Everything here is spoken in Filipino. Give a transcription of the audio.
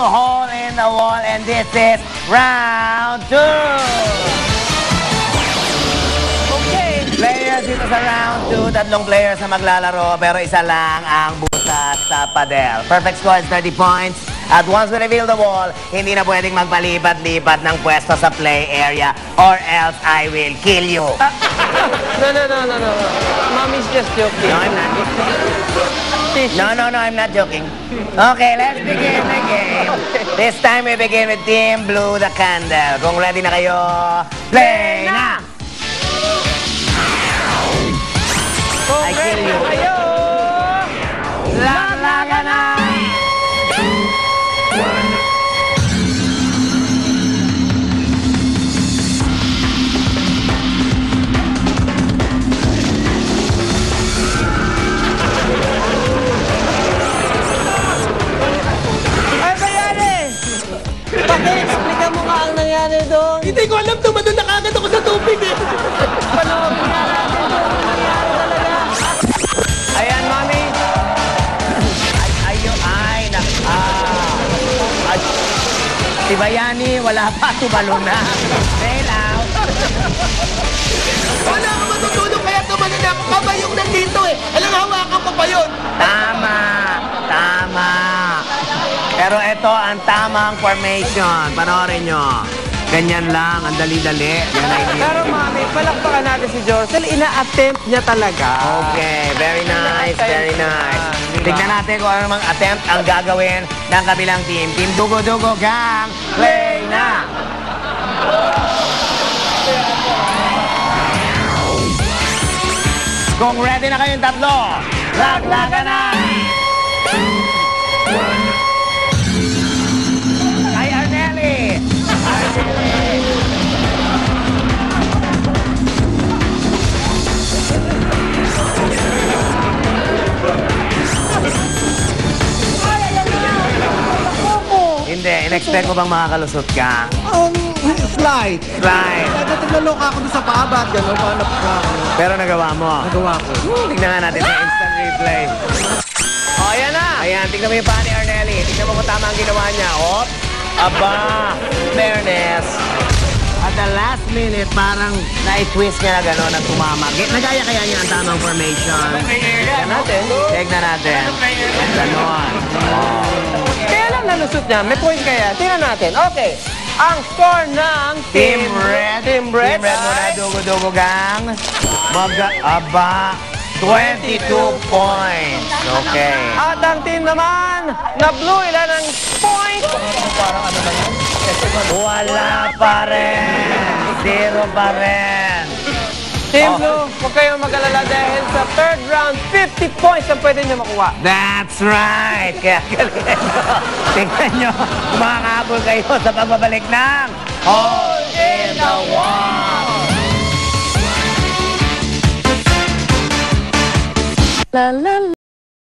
hole in the wall, and this is round 2. Okay. Players dito sa round 2, tatlong players na maglalaro, pero isa lang ang butas sa padel. Perfect score is 30 points. At once we reveal the wall, hindi na pwedeng magpalipat-lipat ng pwesto sa play area or else I will kill you. No. Mommy's just joking. No, I'm not. No, I'm not joking. Okay, let's begin the game. This time we begin with Team Blue the Candle. Kung ready na kayo, play na! I kill you. Kayo! Lalaga na! Ay, bayari! Paki-explica mo nga ang nangyari doon. Hindi ko alam, tumadun na kagad ako sa tubig eh. Panoorin nga natin doon ang nangyari talaga. Ayan, Mami. Si Bayani, wala pa, tumalo na. Bail out. Wala ka matutulog kaya tumalun ako. Kabayong nandito eh. Alang hawakan ko pa yun. Tama. Pero ito ang tamang formation. Panoorin nyo. Ganyan lang, ang dali-dali. Yan ay Pero, Mami, palakpakan natin si Jorcel. Ina-attempt niya talaga. Okay, very nice. Diba? Tignan natin kung ano namang attempt ang gagawin ng kabilang team. Team Dugo-Dugo Gang, play na! Kung ready na kayong tatlo, laglagan na! Kay Arnelli! Hindi, in-expect mo bang makakalusot ka? Slide. Slide. Naglaloko ako doon sa paaba at gano'n. Paano pa ako? Pero nagawa mo. Nagawa ko. Tignan nga natin sa instant replay. O, ayan na. Ayan, tignan mo yung paa ni Arnelli. Tignan mo kung tama ang ginawa niya. Op! Aba! Fairness. At the last minute, parang na-twist niya na gano'n at tumama. Nagaya kaya niya ang tamang formation. Tignan natin. Tignan natin. Ganon. Kaya lang nalusot niya. May point kaya. Tingnan natin. Okay. Ang score ng Team Red. Team Red. Team Red muna, ay Dugo-Dugo Gang. Aba! 22 points. Okay. At ang team naman na Blue, ilan ang point? Wala pa rin. 0 pa rin. Team Blue, huwag kayong mag-alala dahil sa third round, 50 points ang pwede niyo makuha. That's right. Kaya galing nyo. Tingnan nyo, makakahabol kayo sa pagbabalik ng Hole in the Wall. La la la.